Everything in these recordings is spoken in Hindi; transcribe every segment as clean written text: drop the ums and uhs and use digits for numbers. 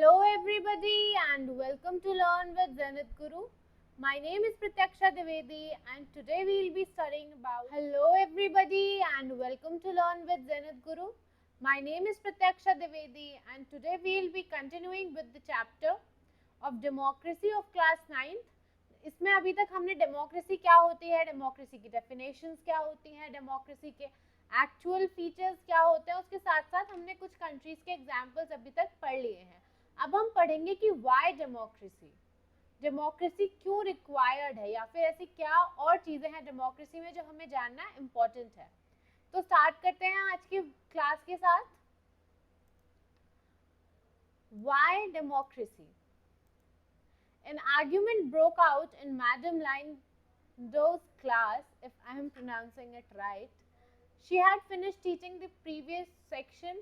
Hello everybody and welcome to Learn with Zenith Guru. My name is Pratyaksha Dwivedi and today we will be studying about Hello everybody and welcome to Learn with Zenith Guru. My name is Pratyaksha Dwivedi and today we will be continuing with the chapter of Democracy of class 9th. इसमें अभी तक हमने डेमोक्रेसी क्या होती है, डेमोक्रेसी की डेफिनेशंस क्या होती हैं, डेमोक्रेसी के एक्चुअल फीचर्स क्या होते हैं, उसके साथ साथ हमने कुछ कंट्रीज के एग्जांपल्स अभी तक पढ़ लिए हैं. अब हम पढ़ेंगे कि व्हाई डेमोक्रेसी, डेमोक्रेसी क्यों रिक्वायर्ड है या फिर ऐसी क्या और चीजें हैं डेमोक्रेसी में जो हमें जानना इम्पोर्टेंट है. तो स्टार्ट करते हैं आज की क्लास के साथ. Why democracy. An argument broke out in Madame Landau's class, if I am pronouncing it right. She had finished teaching the previous section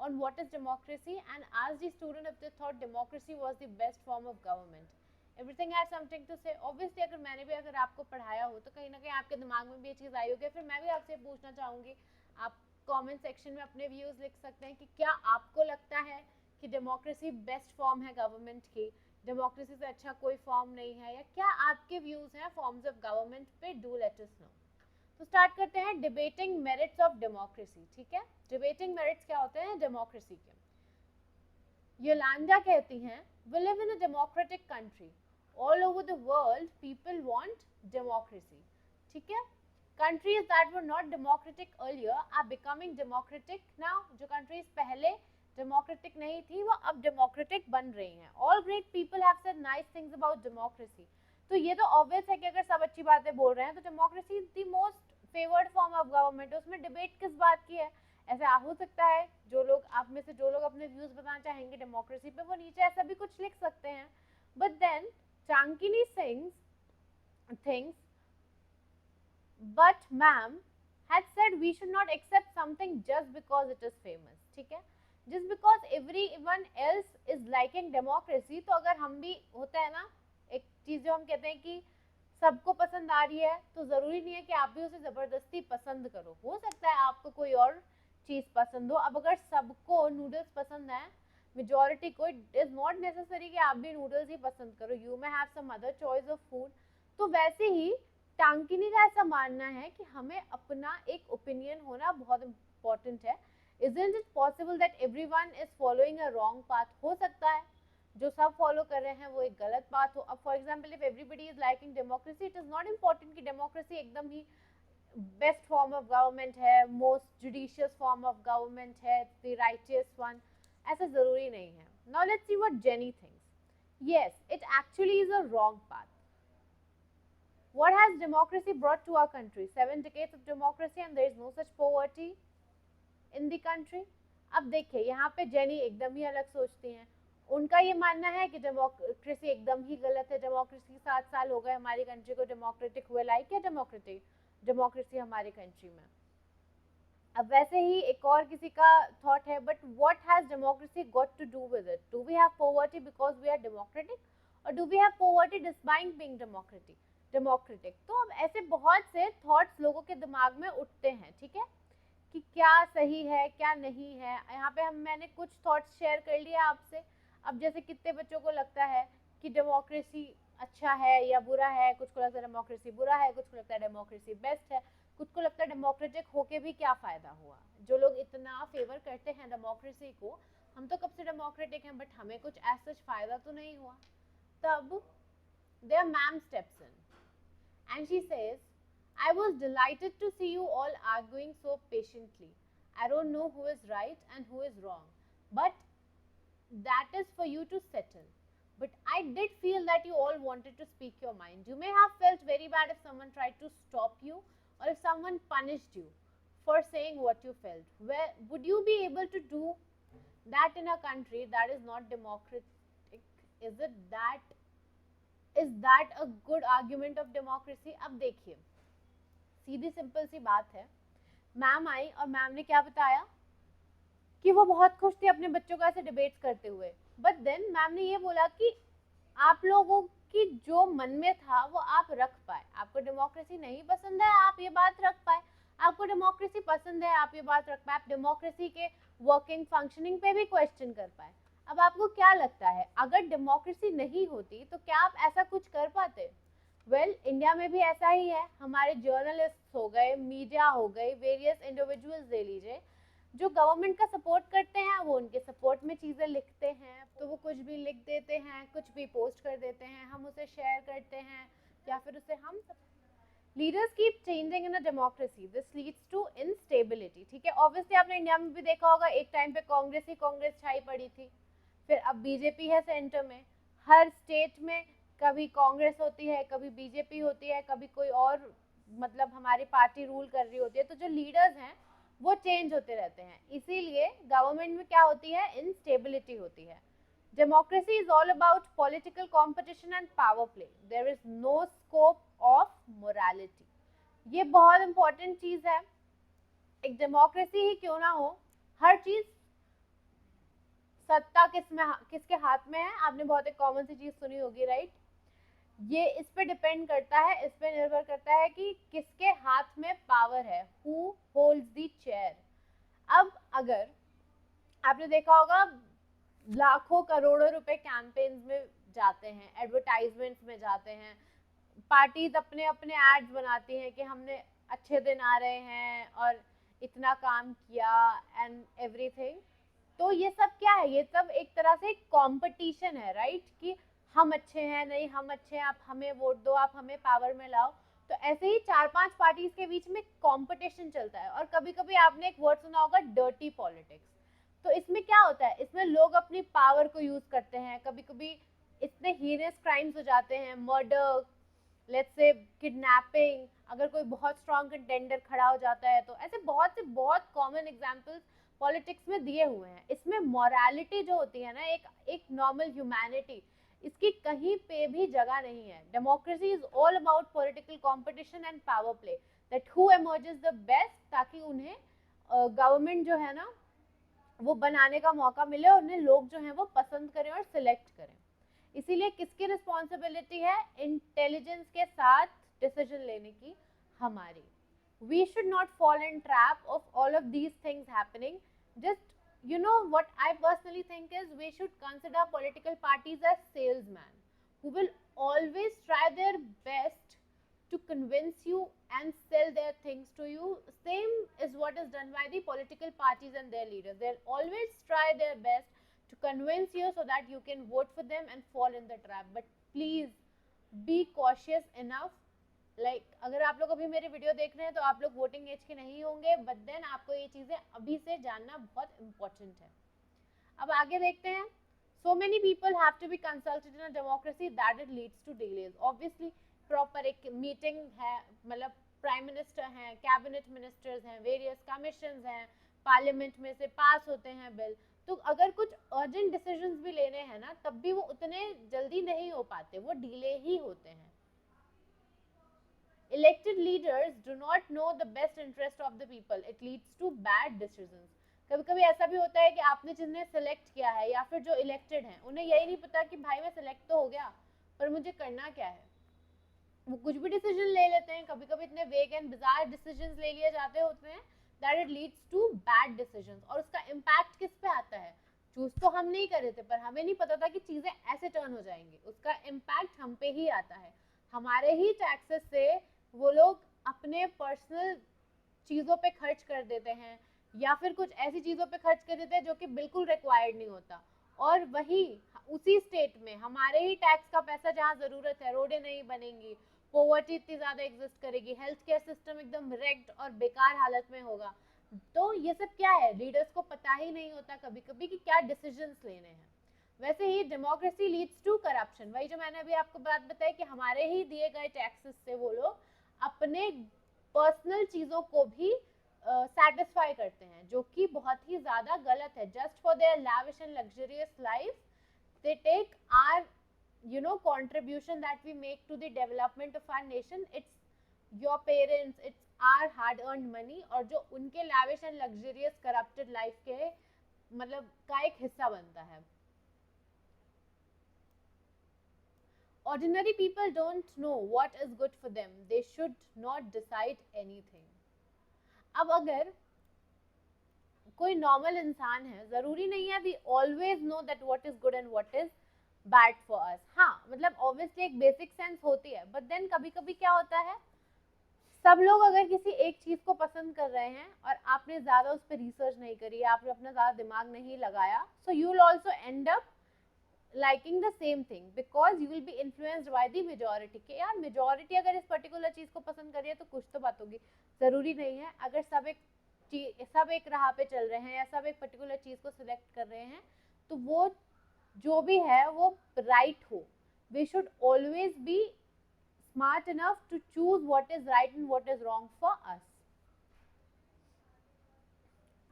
on what is democracy and asked the student if they thought democracy was the best form of government. Everything had something to say. Obviously, अगर आपको पढ़ाया हो तो कहीं ना कहीं आपके दिमाग में भी ये चीज़ आई होगी. फिर मैं भी आपसे पूछना चाहूँगी, आप कमेंट सेक्शन में अपने व्यूज़ लिख सकते हैं कि क्या आपको लगता है कि डेमोक्रेसी बेस्ट फॉर्म है गवर्नमेंट की, डेमोक्रेसी से अच्छा कोई फॉर्म नहीं है, या क्या आपके व्यूज हैं फॉर्म्स ऑफ गवर्नमेंट पे. Do let us know. तो स्टार्ट करते हैं डिबेटिंग मेरिट्स ऑफ डेमोक्रेसी. ठीक है, डिबेटिंग मेरिट्स क्या होते हैं डेमोक्रेसी के. योलांडा कहती हैं, we live in a democratic country, all over the world people want democracy. ठीक है, countries that were not democratic earlier are becoming democratic now. जो countries पहले डेमोक्रेटिक नहीं थी वो अब डेमोक्रेटिक बन रही हैं. All great people have said nice things about democracy. तो ये तो ऑब्वियस है कि अगर सब अच्छी बातें बोल रहे हैं तो democracy is the most favoured form of government. उसमें डिबेट किस बात की है. ऐसा हो सकता है जो लोग आप में से जो लोग अपने व्यूज बताना चाहेंगे डेमोक्रेसी पे, वो नीचे ऐसा भी कुछ लिख सकते हैं. बट देन चांकिनी Singh things, but ma'am had said we should not accept something just because it is famous. ठीक है, just because everyone else is liking democracy. तो अगर हम भी होता है ना एक चीज जो हम कहते हैं कि सबको पसंद आ रही है, तो जरूरी नहीं है कि आप भी उसे जबरदस्ती पसंद करो. हो सकता है आपको कोई और चीज पसंद हो. अब अगर सबको नूडल्स पसंद है, मेजोरिटी को, इट इज नॉट नेसेसरी कि आप भी नूडल्स ही पसंद करो. You may have some other choice of food. तो वैसे ही टांकिनी का ऐसा मानना है कि हमें अपना एक ओपिनियन होना बहुत इम्पोर्टेंट है. Isn't it possible that everyone is following a wrong path? हो सकता है जो सब फॉलो कर रहे हैं वो एक गलत बात हो. अब for example if everybody is liking democracy, it is not important कि डेमोक्रेसी एकदम ही बेस्ट फॉर्म ऑफ गवर्नमेंट है, most judicious form of government है, द राइटियस वन. ऐसा जरूरी नहीं है. Now let's see what jenny thinks. Yes, it actually is a wrong path. What has democracy brought to our country? 7 decades of democracy and there is no such poverty in the country. अब देखिए यहाँ पे जेनी एकदम ही अलग सोचती हैं. उनका ये मानना है कि डेमोक्रेसी एकदम ही गलत है. डेमोक्रेसी 7 साल हो गए हमारी कंट्री को डेमोक्रेटिक हुए. लाइक क्या डेमोक्रेसी हमारी कंट्री में. अब वैसे ही एक और किसी का थॉट है, but what has democracy got to do with it? Do we have poverty because we are democratic, और do we have poverty despite being democratic? तो अब ऐसे बहुत से थॉट्स लोगों के दिमाग में उठते हैं. ठीक है, कि क्या सही है क्या नहीं है. यहाँ पे मैंने कुछ थॉट्स शेयर कर लिए आपसे. अब जैसे कितने बच्चों को लगता है कि डेमोक्रेसी अच्छा है या बुरा है, कुछ को लगता है डेमोक्रेसी बुरा है, कुछ को लगता है डेमोक्रेसी बेस्ट है, कुछ को लगता है डेमोक्रेटिक होके भी क्या फायदा हुआ. जो लोग इतना फेवर करते हैं डेमोक्रेसी को, हम तो कब से डेमोक्रेटिक हैं बट हमें कुछ ऐसा फायदा तो नहीं हुआ. तब their ma'am steps in and she says, I was delighted to see you all arguing so patiently. I don't know who is right and who is wrong, but that is for you to settle. But I did feel that you all wanted to speak your mind. You may have felt very bad if someone tried to stop you or if someone punished you for saying what you felt. Well, would you be able to do that in a country that is not democratic? Is that a good argument of democracy? अब देखिए, सीधी सिंपल सी बात है. मैम आई और मैम ने क्या बताया कि वो बहुत खुश थे अपने बच्चों का ऐसे डिबेट्स करते हुए. बट देन मैम ने ये बोला कि आप लोगों की जो मन में था वो आप रख पाए. आपको डेमोक्रेसी नहीं पसंद है, आप ये बात रख पाए. आपको डेमोक्रेसी पसंद है, आप ये बात रख पाए. आप डेमोक्रेसी के वर्किंग फंक्शनिंग पे भी क्वेश्चन कर पाए. अब आपको क्या लगता है, अगर डेमोक्रेसी नहीं होती तो क्या आप ऐसा कुछ कर पाते? वेल, इंडिया में भी ऐसा ही है। हमारे जर्नलिस्ट हो गए, मीडिया हो गए, वेरियस इंडिविजुअल्स ले लीजिए, जो गवर्नमेंट का सपोर्ट करते हैं, वो उनके सपोर्ट में चीज़ें लिखते हैं, तो वो कुछ भी लिख देते हैं, कुछ भी पोस्ट कर देते हैं, हम उसे शेयर करते हैं या फिर उसे हम leaders keep changing in a democracy, this leads to instability. ठीक है, ऑब्वियसली आपने इंडिया में भी देखा होगा, एक टाइम पे कांग्रेस ही कांग्रेस छाई पड़ी थी, फिर अब बीजेपी है सेंटर में। हर स्टेट में कभी कांग्रेस होती है, कभी बीजेपी होती है, कभी कोई और मतलब हमारी पार्टी रूल कर रही होती है, तो जो लीडर्स हैं वो चेंज होते रहते हैं, इसीलिए गवर्नमेंट में क्या होती है, इनस्टेबिलिटी होती है। Democracy is all about political competition and power play, there is no scope of morality. ये बहुत इंपॉर्टेंट चीज है। एक डेमोक्रेसी ही क्यों ना हो, हर चीज सत्ता किसके हाथ में है, आपने बहुत एक कॉमन सी चीज सुनी होगी, राइट? ये इस पे डिपेंड करता है, इस पे निर्भर करता है कि किसके हाथ में पावर है, हु होल्ड्स द चेयर। अब अगर आपने देखा होगा, लाखों करोड़ों रुपए कैंपेन्स में जाते हैं, एडवर्टाइजमेंट्स में जाते हैं, पार्टीज अपने अपने एड्स बनाती हैं कि हमने अच्छे दिन आ रहे हैं और इतना काम किया एंड एवरीथिंग। तो ये सब क्या है, ये सब एक तरह से कंपटीशन है, राइट? कि हम अच्छे हैं, नहीं हम अच्छे हैं, आप हमें वोट दो, आप हमें पावर में लाओ। तो ऐसे ही 4-5 पार्टीज के बीच में कंपटीशन चलता है। और कभी कभी आपने एक वर्ड सुना होगा, डर्टी पॉलिटिक्स। तो इसमें क्या होता है, इसमें लोग अपनी पावर को यूज करते हैं, कभी कभी इतने हीनियस क्राइम्स हो जाते हैं, मर्डर, लेट्स से किडनैपिंग, अगर कोई बहुत स्ट्रॉन्ग कंटेंडर खड़ा हो जाता है, तो ऐसे बहुत से बहुत कॉमन एग्जांपल्स पॉलिटिक्स में दिए हुए हैं। इसमें मॉरलिटी जो होती है ना, एक नॉर्मल ह्यूमैनिटी, इसकी कहीं पे भी जगह नहीं है। Democracy is all about political competition and power play, that who emerges the best, ताकि उन्हें गवर्नमेंट जो है ना वो बनाने का मौका मिले और उन्हें लोग जो हैं वो पसंद करें और सिलेक्ट करें। इसीलिए किसकी रिस्पॉन्सिबिलिटी है, इंटेलिजेंस के साथ डिसीजन लेने की, हमारी। We should not fall in trap of all of these things happening. Just, you know, what I personally think is we should consider political parties as salesmen who will always try their best to convince you and sell their things to you. Same is what is done by the political parties and their leaders. They'll always try their best to convince you so that you can vote for them and fall in the trap. But please be cautious enough. अगर आप लोग अभी मेरे वीडियो देख रहे हैं तो आप लोग वोटिंग एज के नहीं होंगे, बट देन आपको ये चीजें अभी से जानना बहुत इंपॉर्टेंट है। अब आगे देखते हैं। So many people have to be consulted in a democracy that it leads to delays. Obviously, proper एक मीटिंग है, मतलब प्राइम मिनिस्टर हैं, कैबिनेट मिनिस्टर्स हैं, वेरियस कमीशंस हैं, पार्लियामेंट में से पास होते हैं बिल। तो अगर कुछ अर्जेंट डिसीजंस भी लेने हैं ना, तब भी वो उतने जल्दी नहीं हो पाते, वो डिले ही होते हैं। Elected leaders do not know the best interest of the people. It leads to bad decisions. कभी कभी ऐसा भी होता है कि आपने जिन्हें सिलेक्ट किया है या फिर जो इलेक्टेड हैं, उन्हें यही नहीं पता कि भाई मैं सिलेक्ट तो हो गया, पर मुझे करना क्या है। वो कुछ भी डिसीजन ले लेते हैं, कभी कभी इतने वेग एंड बिजार डिसीजंस ले लिए जाते होते हैं that it leads to bad decisions. और उसका इम्पैक्ट किस पे आता है, चूज तो हम नहीं कर रहे थे, पर हमें नहीं पता था कि चीजें ऐसे टर्न हो जाएंगी। उसका इम्पैक्ट हम पे ही आता है। हमारे ही टैक्सेस से वो लोग अपने पर्सनल चीज़ों पे खर्च कर देते हैं, या फिर कुछ ऐसी चीज़ों पे खर्च कर देते हैं जो कि बिल्कुल रिक्वायर्ड नहीं होता। और वही उसी स्टेट में हमारे ही टैक्स का पैसा, जहाँ ज़रूरत है, रोडें नहीं बनेंगी, पोवर्टी इतनी ज़्यादा एग्जिस्ट करेगी, हेल्थ केयर सिस्टम एकदम रेक्ड और बेकार हालत में होगा। तो ये सब क्या है, लीडर्स को पता ही नहीं होता कभी कभी कि क्या डिसीजंस लेने हैं। वैसे ही डेमोक्रेसी लीड्स टू करप्शन। वही जो मैंने अभी आपको बात बताई कि हमारे ही दिए गए टैक्सेस से वो लोग अपने पर्सनल चीज़ों को भी सेटिस्फाई करते हैं, जो कि बहुत ही ज़्यादा गलत है। Just for their lavish and luxurious life they take our contribution that we make to the development of our nation. It's your parents, it's our hard earned money, और जो उनके lavish and luxurious corrupted life के मतलब का एक हिस्सा बनता है। Ordinary people don't know what is good for them. They should not decide anything. अब अगर कोई नॉर्मल इंसान है, जरूरी नहीं है we always know that what is good and what is bad for us. हाँ मतलब ऑब्वियसली एक बेसिक सेंस होती है, बट देन कभी कभी क्या होता है, सब लोग अगर किसी एक चीज को पसंद कर रहे हैं और आपने ज्यादा उस पर रिसर्च नहीं करी, आपने अपना ज्यादा दिमाग नहीं लगाया, so you will also and up liking the same thing because you will be influenced by the majority कि यार majority अगर इस पर्टिकुलर चीज को पसंद करिए तो कुछ तो बात होगी। जरूरी नहीं है अगर सब एक राह पे चल रहे हैं या सब एक पर्टिकुलर चीज को सिलेक्ट कर रहे हैं तो वो जो भी है वो राइट हो। we should always be smart enough to choose what is right and what is wrong for us।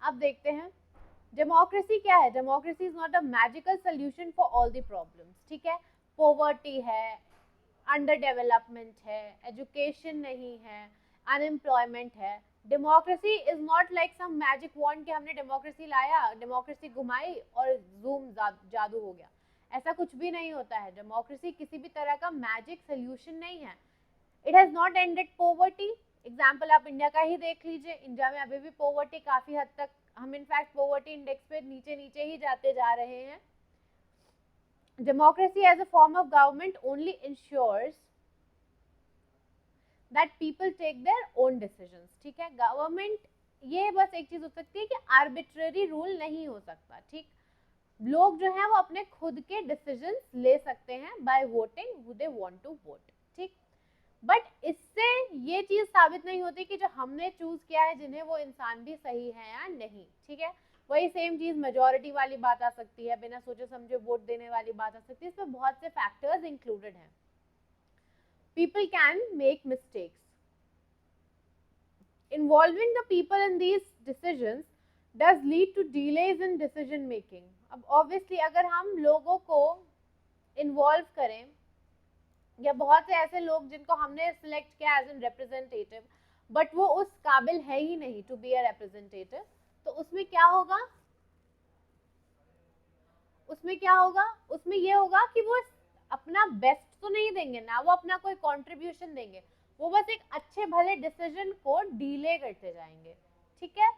अब देखते हैं डेमोक्रेसी क्या है। Democracy is not a magical solution for all the problems, ठीक है। पॉवर्टी है, अंडर डेवलपमेंट है, एजुकेशन नहीं है, अनएम्प्लॉयमेंट है। Democracy is not like some magic wand कि हमने डेमोक्रेसी लाया, डेमोक्रेसी घुमाई और जूम जादू हो गया। ऐसा कुछ भी नहीं होता है। डेमोक्रेसी किसी भी तरह का मैजिक सोल्यूशन नहीं है। It has not ended poverty. Example आप इंडिया का ही देख लीजिए, इंडिया में अभी भी पॉवर्टी काफी हद तक, हम इनफैक्ट पॉवर्टी इंडेक्स पे नीचे नीचे ही जाते जा रहे हैं। Democracy as a form of government only ensures that people take their own decisions, ठीक है। गवर्नमेंट, ये बस एक चीज हो सकती है कि आर्बिट्ररी रूल नहीं हो सकता, ठीक। लोग जो है वो अपने खुद के डिसीजंस ले सकते हैं by voting who they want to vote, ठीक। बट इससे ये चीज साबित नहीं होती कि जो हमने चूज किया है जिन्हें वो इंसान भी सही है या नहीं, ठीक है। वही सेम चीज मेजोरिटी वाली बात आ सकती है, बिना सोचे समझे वोट देने वाली बात आ सकती है। इसमें बहुत से फैक्टर्स इंक्लूडेड हैं। People can make mistakes, involving the people in these decisions does lead to delays in decision making. अब ऑब्वियसली अगर हम लोगों को इन्वॉल्व करें, या बहुत से ऐसे लोग जिनको हमने सिलेक्ट किया एज एन रिप्रेजेंटेटिव बट वो उस काबिल है ही नहीं टू बी अ रिप्रेजेंटेटिव, तो उसमें क्या होगा, उसमें ये होगा कि वो अपना बेस्ट तो नहीं देंगे ना, वो अपना कोई कंट्रीब्यूशन देंगे, वो बस एक अच्छे भले डिसीजन को डिले करते जाएंगे, ठीक है।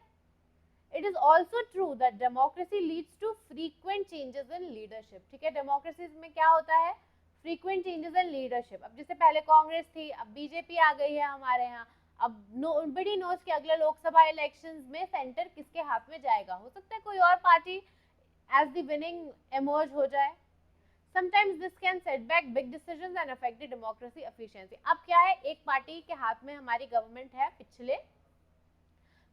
It is also true that democracy leads to frequent changes in leadership, ठीक है। डेमोक्रेसी में क्या होता है, फ्रीक्वेंट चेंजेस इन लीडरशिप। अब जैसे पहले कांग्रेस थी, अब बीजेपी आ गई है हमारे यहाँ, अब नोबडी नोज कि अगले लोकसभा इलेक्शंस में सेंटर किसके हाथ में जाएगा। हो सकता है कोई और party as the winning emerge हो जाए। Sometimes this can set back big decisions and affect the democracy efficiency। अब क्या है, एक पार्टी के हाथ में हमारी गवर्नमेंट है पिछले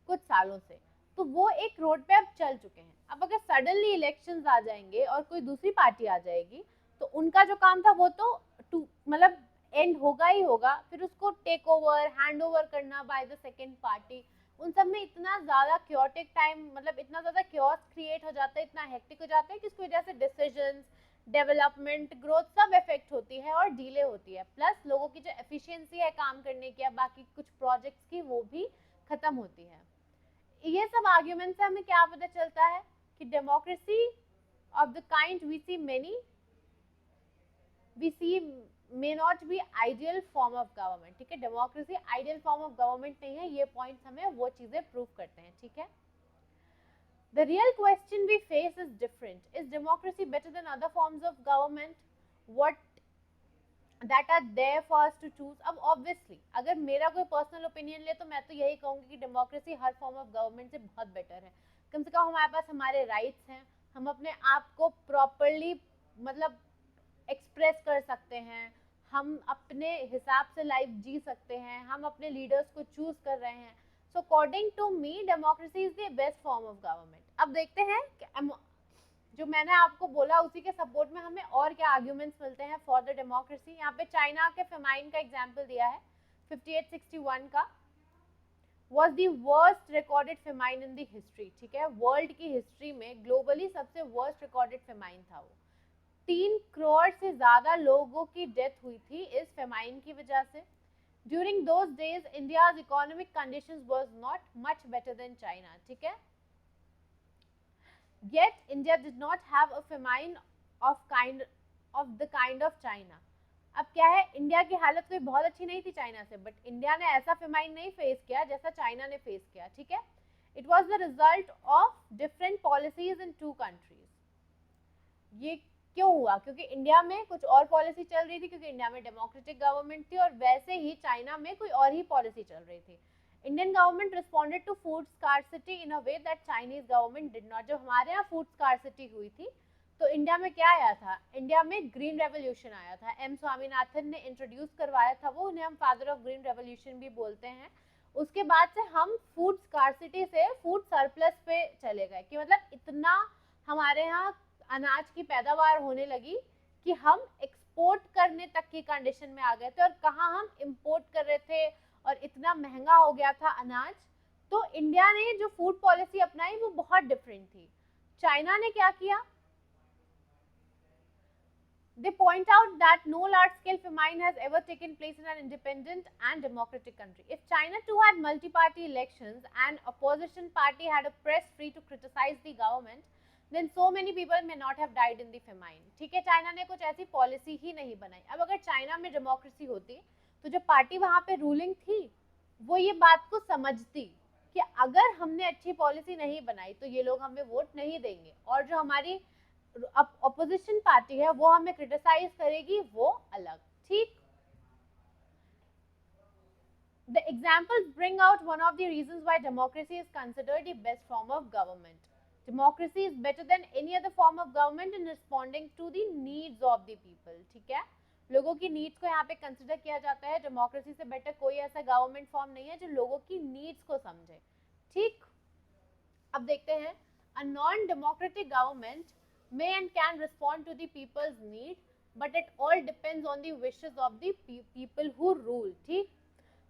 कुछ सालों से, तो वो एक रोड पे अब चल चुके हैं। अब अगर सडनली इलेक्शंस आ जाएंगे और कोई दूसरी पार्टी आ जाएगी तो उनका जो काम था वो तो मतलब एंड होगा ही होगा, फिर उसको टेक ओवर, हैंड ओवर करना बाय द सेकेंड पार्टी, उन सब में इतना ज्यादा क्योटिक टाइम, मतलब इतना ज्यादा क्योस क्रिएट हो जाता है, इतना हेक्टिक हो जाता है कि इसकी वजह से डिसीजंस, डेवलपमेंट, ग्रोथ सब इफेक्ट होती है और डिले होती है। प्लस लोगों की जो एफिशिएंसी है काम करने की या बाकी कुछ प्रोजेक्ट्स की वो भी खत्म होती है। ये सब आर्ग्यूमेंट से हमें क्या पता चलता है कि democracy of the kind we see may not be ideal form of government, ठीक है। Democracy ideal form of government नहीं है, ये पॉइंट्स हमें वो चीजें प्रूव करते हैं, ठीक है। The real question we face is different. Is democracy better than other forms of government? What that are there for us to choose? अब obviously अगर मेरा कोई पर्सनल ओपिनियन ले तो मैं तो यही कहूँगी कि democracy her form of government से बहुत बेटर है। कम से कम हमारे पास हमारे राइट्स हैं, हम अपने आप को प्रॉपरली मतलब एक्सप्रेस कर सकते हैं, हम अपने हिसाब से लाइफ जी सकते हैं, हम अपने लीडर्स को चूज कर रहे हैं। So according to me democracy is the best form of government. अब देखते हैं कि जो मैंने आपको बोला उसी के सपोर्ट में हमें और क्या आर्ग्यूमेंट्स मिलते हैं फॉर द डेमोक्रेसी। यहाँ पे चाइना के फेमाइन का एग्जाम्पल दिया है 5861 का, was the worst recorded famine in the history, ठीक है। वर्ल्ड की हिस्ट्री में ग्लोबली सबसे वर्स्ट रिकॉर्डेड फेमाइन था वो। 3 करोड़ से ज्यादा लोगों की डेथ हुई थी इस फेमाइन की वजह से। During those days, India's economic conditions was not much better than China, ठीक है। Yet India did not have a famine of the kind of China। अब क्या है, इंडिया की हालत कोई बहुत अच्छी नहीं थी चाइना से, बट इंडिया ने ऐसा फेमाइन नहीं फेस किया जैसा चाइना ने फेस किया, ठीक है। It was the result of different policies in two countries. ये क्यों हुआ? क्योंकि इंडिया में कुछ और पॉलिसी चल रही थी, क्योंकि इंडिया में डेमोक्रेटिक गवर्नमेंट थी, और वैसे ही चाइना में कोई और ही पॉलिसी चल रही थी. Indian government responded to food scarcity in a way that Chinese government did not. जब हमारे यहाँ फूड स्कार्सिटी हुई थी तो इंडिया में क्या आया था? इंडिया में ग्रीन रेवोल्यूशन आया था. एम स्वामीनाथन ने इंट्रोड्यूस करवाया था वो, उन्हें हम फादर ऑफ ग्रीन रेवोल्यूशन भी बोलते हैं. उसके बाद से हम फूड स्कार्सिटी से फूड सरप्लस पे चले गए, कि मतलब इतना हमारे यहाँ अनाज की पैदावार होने लगी कि हम एक्सपोर्ट करने तक की कंडीशन में आ गए थे, और कहाँ हम इंपोर्ट कर रहे थे, और इतना महंगा हो गया था अनाज. तो इंडिया ने जो फूड पॉलिसी अपनाई वो बहुत डिफरेंट थी. चाइना ने क्या किया? They point out that no large-scale famine has ever taken place in an independent and democratic country. If China too had multi-party elections and opposition party had a press free to criticize the government, then so many people may not have died in the famine. ठीक है, चाइना ने कुछ ऐसी पॉलिसी ही नहीं बनाई. अब अगर चाइना में डेमोक्रेसी होती तो जो पार्टी वहां पे रूलिंग थी वो ये बात को समझती कि अगर हमने अच्छी पॉलिसी नहीं बनाई तो ये लोग हमें वोट नहीं देंगे, और जो हमारी अपोजिशन पार्टी है वो हमें क्रिटिसाइज करेगी, वो अलग. ठीक. The examples bring out one of the reasons why democracy is considered the best form of government. Democracy is better than any other form of government in responding to the needs of the people. ठीक है, लोगों की नीड्स को यहाँ पे कंसिडर किया जाता है. डेमोक्रेसी से बेटर कोई ऐसा गवर्नमेंट फॉर्म नहीं है जो लोगों की नीड्स को समझे. ठीक. अब देखते हैं, a non-democratic government may and can respond to the people's need, but it all depends on the wishes of the people who rule. ठीक.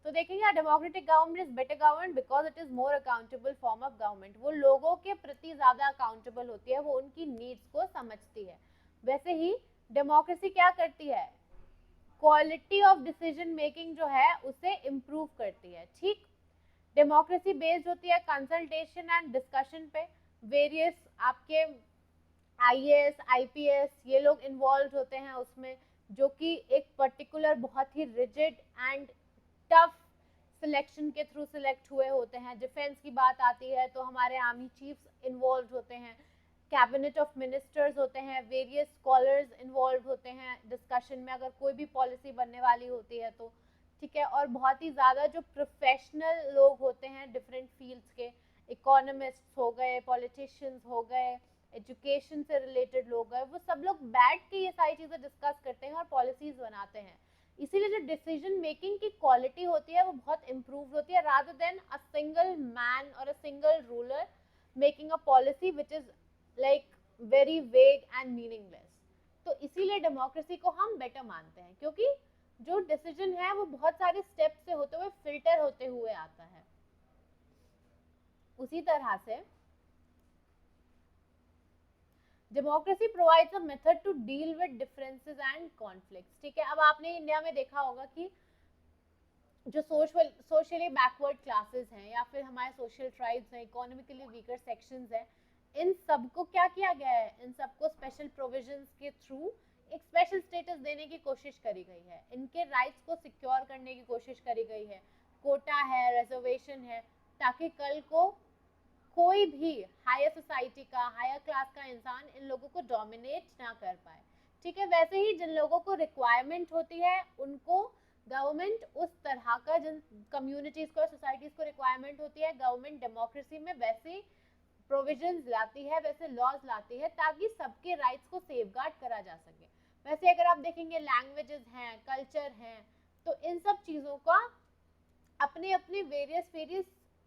तो देखेंगे, democratic government is better government because it is more accountable form of government. वो लोगों के प्रति ज्यादा अकाउंटेबल होती है, वो उनकी नीड्स को समझती है. वैसे ही डेमोक्रेसी क्या करती है? क्वालिटी ऑफ डिसीजन मेकिंग जो है उसे इम्प्रूव करती है. ठीक. डेमोक्रेसी बेस्ड होती है कंसल्टेशन एंड डिस्कशन पे. वेरियस आपके आईएएस आईपीएस ये लोग इन्वॉल्व होते हैं उसमें, जो कि एक पर्टिकुलर बहुत ही रिजिड एंड टफ सिलेक्शन के थ्रू सिलेक्ट हुए होते हैं. डिफेंस की बात आती है तो हमारे आर्मी चीफ्स इन्वॉल्व होते हैं, कैबिनेट ऑफ मिनिस्टर्स होते हैं, वेरियस स्कॉलर्स इन्वॉल्व होते हैं डिस्कशन में अगर कोई भी पॉलिसी बनने वाली होती है तो. ठीक है, और बहुत ही ज़्यादा जो प्रोफेशनल लोग होते हैं डिफरेंट फील्ड्स के, इकोनॉमिस्ट हो गए, पॉलिटिशियंस हो गए, एजुकेशन से रिलेटेड लोग हैं, वो सब लोग बैठ के ये सारी चीज़ें डिस्कस करते हैं और पॉलिसीज बनाते हैं. इसीलिए जो डिसीजन मेकिंग की क्वालिटी होती है वो बहुत इम्प्रूव होती है, rather than a single man और a single ruler making a policy which is like very vague and meaningless. तो इसीलिए डेमोक्रेसी को हम बेटर मानते हैं, क्योंकि जो डिसीजन है वो बहुत सारे स्टेप से होते हुए फिल्टर होते हुए आता है. उसी तरह से democracy provides a method to deal with differences and conflicts. ठीक है, अब आपने इंडिया में देखा होगा कि जो सोशली बैकवर्ड क्लासेस हैं या फिर हमारे सोशल ट्राइब्स हैं, इकोनॉमिकली वीकर सेक्शंस हैं, इन सबको क्या किया गया है? इन सबको स्पेशल प्रोविजंस के थ्रू एक स्पेशल स्टेटस देने की कोशिश करी गई है. इनके राइट्स को सिक्योर करने की कोशिश करी गई है. कोटा है, रिजर्वेशन है, ताकि कल को कोई भी हायर सोसाइटी का, हायर क्लास का इंसान इन लोगों को डोमिनेट ना कर पाए. ठीक है, वैसे ही जिन लोगों को रिक्वायरमेंट होती है उनको गवर्नमेंट उस तरह का, जिन कम्युनिटीज को, सोसाइटीज को रिक्वायरमेंट होती है, गवर्नमेंट डेमोक्रेसी में वैसे प्रोविजंस लाती है, वैसे लॉज लाती है, ताकि सबके राइट्स को सेफगार्ड करा जा सके. वैसे अगर आप देखेंगे लैंग्वेजेस हैं, कल्चर हैं, तो इन सब चीज़ों का अपने अपने वेरियस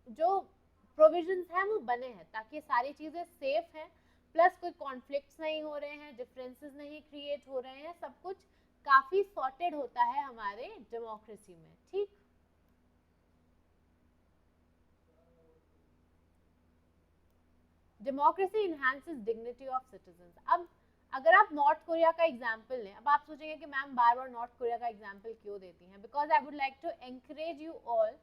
जो प्रोविजंस हैं वो बने हैं ताकि सारी चीज़ें सेफ हैं, प्लस कोई कॉन्फ्लिक्ट्स नहीं हो रहे हैं, डिफरेंसेस नहीं क्रिएट हो रहे हैं, सब कुछ काफ़ी सॉर्टेड होता है हमारे डेमोक्रेसी में. ठीक. Democracy enhances dignity of citizens. अब अगर आप नॉर्थ कोरिया का एग्जाम्पल लें, अब आप सोचेंगे कि मैम बार बार नॉर्थ कोरिया का एग्जाम्पल क्यों देती हैं? Because I would like to encourage you all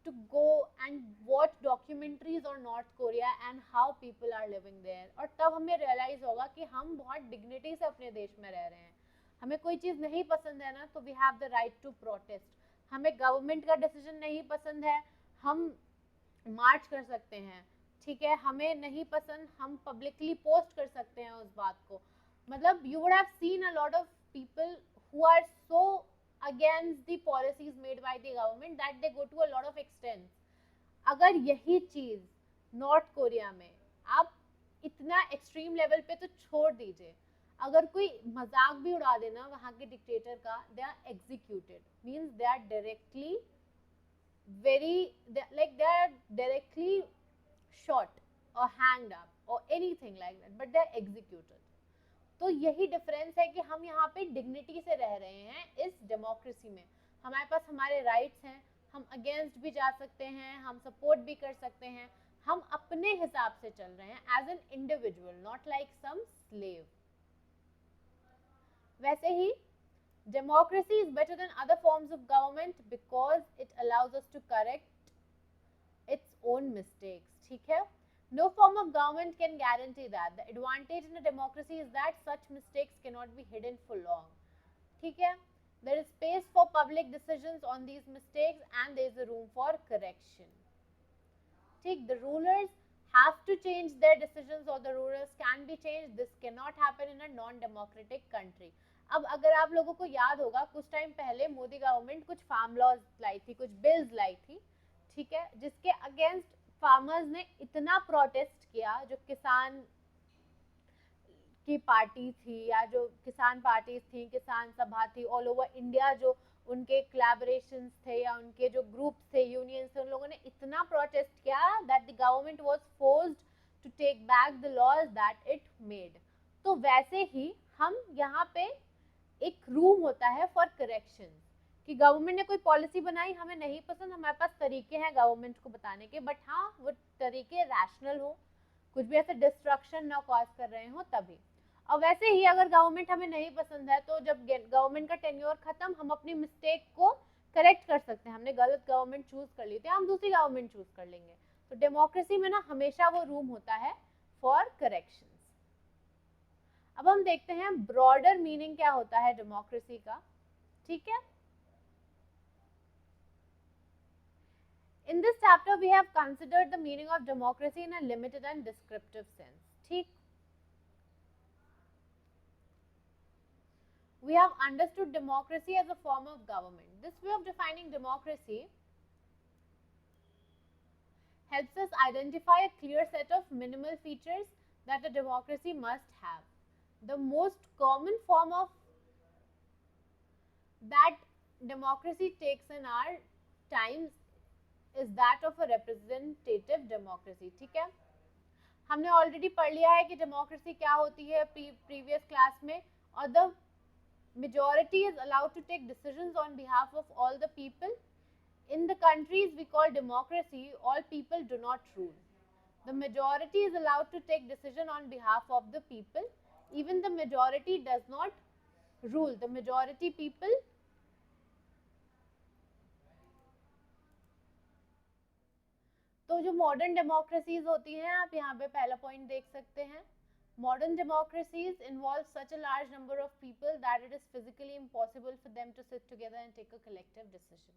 to go and watch documentaries on North Korea and how people are living there. और तब हमें realize होगा कि हम बहुत dignity से अपने देश में रह रहे हैं. हमें कोई चीज़ नहीं पसंद है ना, तो we have the right to protest. हमें government का decision नहीं पसंद है, हम मार्च कर सकते हैं, ठीक है, हमें नहीं पसंद हम पब्लिकली पोस्ट कर सकते हैं उस बात को. मतलब you would have seen a lot of people who are so against the policies made by the government that they go to a lot of extent. अगर यही चीज नॉर्थ कोरिया में, आप इतना एक्सट्रीम लेवल पे तो छोड़ दीजिए, अगर कोई मजाक भी उड़ा देना वहां के डिक्टेटर का, they are executed, means they are directly they are directly shot or hanged up or anything like that, but they are executed. तो यही डिफरेंस है कि हम यहाँ पे डिग्निटी से रह रहे हैं इस डेमोक्रेसी में. हमारे पास हमारे राइट्स हैं, हम अगेंस्ट भी जा सकते हैं, हम सपोर्ट भी कर सकते हैं, हम अपने हिसाब से चल रहे हैं as an individual, not like some slave. वैसे ही democracy is better than other forms of government because it allows us to correct its own mistakes. ठीक है, no form of government can guarantee that. The advantage in a democracy is that such mistakes cannot be hidden for long. ठीक है, there is space for public decisions on these mistakes and there is a room for correction. ठीक, the rulers have to change their decisions or the rulers can be changed. This cannot happen in a non democratic country. अब अगर आप लोगों को याद होगा, कुछ टाइम पहले मोदी गवर्नमेंट कुछ फार्म लॉज लाई थी, कुछ बिल्स लाई थी, ठीक है, जिसके अगेंस्ट फार्मर्स ने इतना प्रोटेस्ट किया, जो किसान की पार्टी थी या जो किसान पार्टीज थी, किसान सभा थी ऑल ओवर इंडिया, जो उनके कोलैबोरेशंस थे या उनके जो ग्रुप्स थे, यूनियंस थे, उन लोगों ने इतना प्रोटेस्ट किया that the government was forced to take back the laws that it made. तो वैसे ही हम यहाँ पे एक रूम होता है फॉर करेक्शन, कि गवर्नमेंट ने कोई पॉलिसी बनाई, हमें नहीं पसंद, हमारे पास तरीके हैं गवर्नमेंट को बताने के, बट हाँ वो तरीके रैशनल हो, कुछ भी ऐसे डिस्ट्रक्शन ना कॉज कर रहे हो तभी. और वैसे ही अगर गवर्नमेंट हमें नहीं पसंद है, तो जब गवर्नमेंट का टेन्योर खत्म, हम अपनी मिस्टेक को करेक्ट कर सकते हैं. हमने गलत गवर्नमेंट चूज कर ली थी, हम दूसरी गवर्नमेंट चूज कर लेंगे. तो डेमोक्रेसी में ना हमेशा वो रूम होता है फॉर करेक्शन. अब हम देखते हैं ब्रॉडर मीनिंग क्या होता है डेमोक्रेसी का. ठीक है, in this chapter we have considered the meaning of democracy in a limited and descriptive sense. ठीक, we have understood democracy as a form of government. This way of defining democracy helps us identify a clear set of minimal features that a democracy must have. The most common form of that democracy takes in our times is that of a representative democracy. ठीक है, हमने ऑलरेडी पढ़ लिया है कि डेमोक्रेसी क्या होती है प्रीवियस क्लास में. और the majority is allowed to take decisions on behalf of all the people. In the countries we call democracy, all people do not rule. The majority is allowed to take decision on behalf of the people. Even the majority does not rule. The majority people तो जो मॉडर्न डेमोक्रेसीज होती हैं, आप यहाँ पे पहला पॉइंट देख सकते हैं. Modern democracies involve such a large number of people that it is physically impossible for them to sit together and take a collective decision.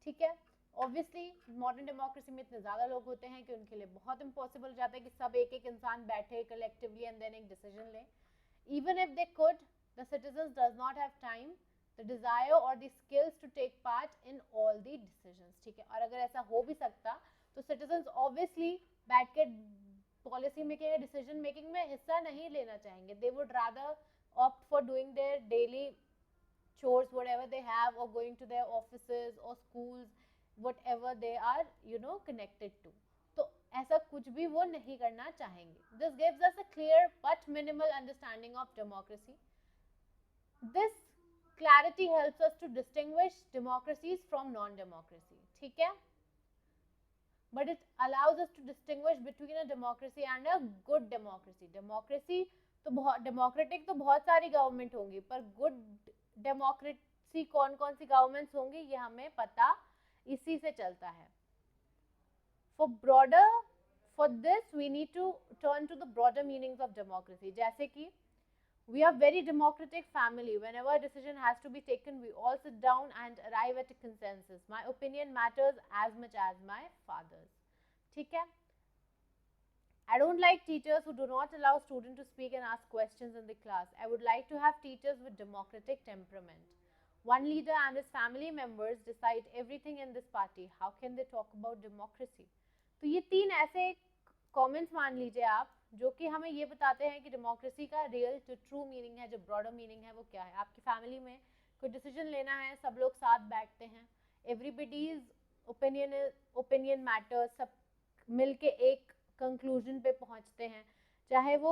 ठीक है, ऑब्वियसली मॉडर्न डेमोक्रेसी में इतने ज़्यादा लोग होते हैं कि उनके लिए बहुत इम्पॉसिबल हो जाता है कि सब एक एक इंसान बैठे कलेक्टिवली एंड देन एक डिसीजन लें. Even if they could, the citizens does not have time, the desire or the skills to take part in all the decisions. ठीक है, और अगर ऐसा हो भी सकता तो सिटीजन्स ऑब्वियसली बैठ के पॉलिसी मेकिंग या डिसीजन मेकिंग में हिस्सा नहीं लेना चाहेंगे. They would rather opt for doing their daily chores whatever they have or going to their offices or schools whatever they are connected to. तो ऐसा कुछ भी वो नहीं करना चाहेंगे. This gives us a clear but minimal understanding of democracy. This clarity helps us to distinguish democracies from non-democracy. ठीक है, but it allows us to distinguish between a democracy and a good democracy. Democracy तो बहुत डेमोक्रेटिक तो बहुत सारी गवर्नमेंट होंगी, पर गुड डेमोक्रेसी कौन कौन सी गवर्नमेंट्स होंगी ये हमें पता इसी से चलता है. For this we need to turn to the broader meanings of democracy. जैसे कि we are very democratic family. Whenever a decision has to be taken, we all sit down and arrive at a consensus. My opinion matters as much as my father's. ठीक है. I don't like teachers who do not allow students to speak and ask questions in the class. I would like to have teachers with democratic temperament. One leader and his family members decide everything in this party. How can they talk about democracy? तो ये 3 ऐसे कमेंट्स मान लीजिए आप जो कि हमें ये बताते हैं कि डेमोक्रेसी का रियल जो ट्रू मीनिंग है, जो ब्रॉडर मीनिंग है वो क्या है. आपकी फैमिली में कोई डिसीजन लेना है, सब लोग साथ बैठते हैं, एवरीबडीज ओपिनियन मैटर्स, सब मिलके एक कंक्लूजन पे पहुंचते हैं, चाहे वो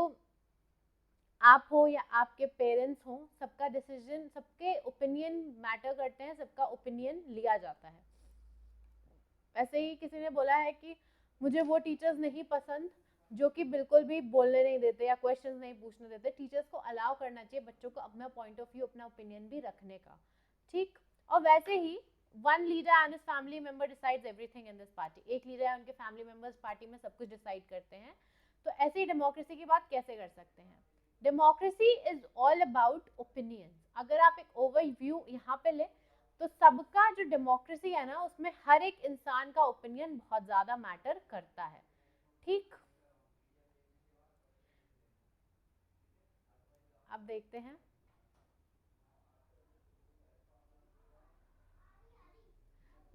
आप हो या आपके पेरेंट्स हो, सबका डिसीजन, सबके ओपिनियन मैटर करते हैं, सबका ओपिनियन लिया जाता है. ऐसे ही किसी ने बोला है कि मुझे वो टीचर्स नहीं पसंद जो कि बिल्कुल भी बोलने नहीं देते या क्वेश्चंस नहीं पूछने देते. टीचर्स को अलाउ करना चाहिए बच्चों को अपना पॉइंट ऑफ व्यू, अपना ओपिनियन भी रखने का. ठीक. और वैसे ही one leader and his family member decides everything in this party. एक लीडर है, उनके फैमिली मेंबर्स पार्टी में सब कुछ डिसाइड करते हैं. तो ऐसे ही डेमोक्रेसी की बात कैसे कर सकते हैं. Democracy is all about opinion. अगर आप एक ओवरव्यू यहाँ पे ले तो सबका जो डेमोक्रेसी है ना, उसमें हर एक इंसान का ओपिनियन बहुत ज्यादा मैटर करता है. ठीक. अब देखते हैं.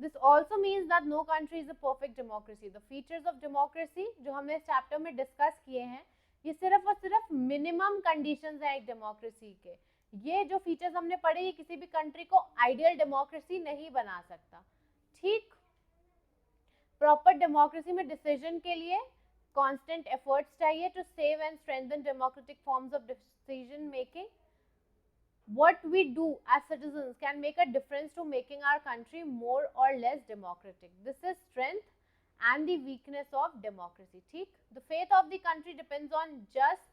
This also means that no country is a perfect democracy. The features of democracy जो हमने इस चैप्टर में डिस्कस किए हैं, ये सिर्फ और सिर्फ मिनिमम कंडीशंस हैं एक डेमोक्रेसी के. ये जो फीचर्स हमने पढ़े, ये किसी भी कंट्री को आइडियल डेमोक्रेसी नहीं बना सकता. ठीक. प्रॉपर डेमोक्रेसी में डिसीजन के लिए कांस्टेंट एफर्ट्स चाहिए to save and strengthen democratic forms of decision making. What we do as citizens can make a difference to making our country more or less democratic. This is strength and the weakness of democracy. ठीक. The fate of the country depends on just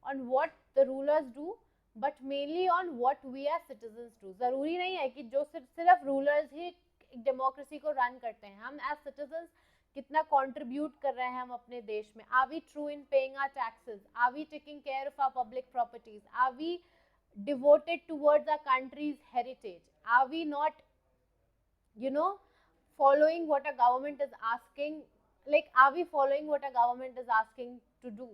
on what the rulers do, but mainly on what we as citizens do. जरूरी नहीं है कि जो सिर्फ रूलर्स ही डेमोक्रेसी को रन करते हैं. हम एज सिटीजन्स कितना कंट्रीब्यूट कर रहे हैं हम अपने देश में. Are we true in paying our taxes? Are we taking care of our public properties? Are we devoted towards our country's heritage? Are we not, following what a government is asking, like are we following what a government is asking to do?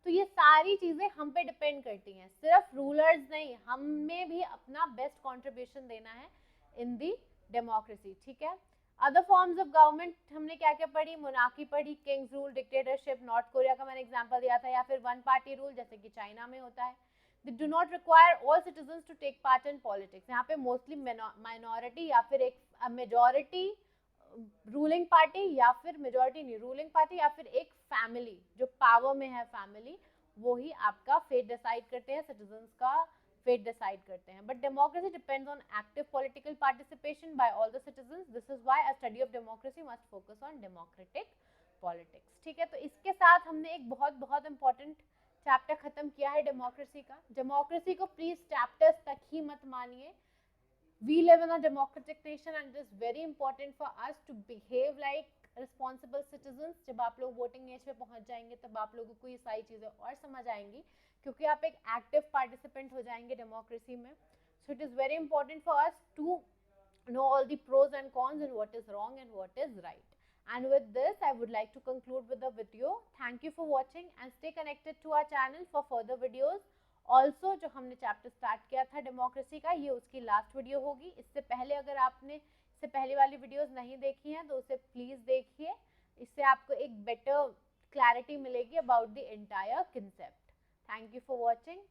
तो ये सारी चीजें हम पे डिपेंड करती हैं, सिर्फ रूलर्स नहीं, हमें भी अपना बेस्ट कंट्रीब्यूशन देना है इन दी डेमोक्रेसी. ठीक है. अदर फॉर्म्स ऑफ गवर्नमेंट हमने क्या क्या पढ़ी. मोनार्की पढ़ी, Kings rule, dictatorship, north Korea का मैंने एग्जांपल दिया था, या फिर वन पार्टी रूल जैसे कि चाइना में होता है. They do not require all citizens to take part in politics. यहाँ पे मोस्टली माइनॉरिटी या फिर एक मेजॉरिटी रूलिंग पार्टी, या फिर मेजॉरिटी नहीं, रूलिंग पार्टी या फिर एक फैमिली जो पावर में है, फैमिली, वो ही आपका फेट डिसाइड करते हैं, सिटीजन्स का फेट डिसाइड करते हैं. But democracy depends on active political participation by all the citizens. This is why a study of democracy must focus on democratic politics. ठीक है. तो इसके साथ हमने एक बहुत बहुत इंपॉर्टेंट चैप्टर खत्म किया है डेमोक्रेसी का. डेमोक्रेसी को प्लीज चैप्टर्स तक ही मत मानिए. We live in a democratic nation and it is very important for us to behave like responsible citizens. जब आप लोग वोटिंग एज पे पहुंच जाएंगे तब आप लोगों को ये सारी चीजें और समझ आएंगी, क्योंकि आप एक एक्टिव पार्टिसिपेंट हो जाएंगे डेमोक्रेसी में. So it is very important for us to know all the pros and cons and what is wrong and what is right. And with this, I would like to conclude with the video. Thank you for watching and stay connected to our channel for further videos. Also, जो हमने चैप्टर स्टार्ट किया था डेमोक्रेसी का, ये उसकी लास्ट वीडियो होगी. इससे पहले अगर आपने इससे पहले वाली वीडियोस नहीं देखी हैं तो उसे प्लीज देखिए. इससे आपको एक बेटर क्लैरिटी मिलेगी about the entire concept. Thank you for watching.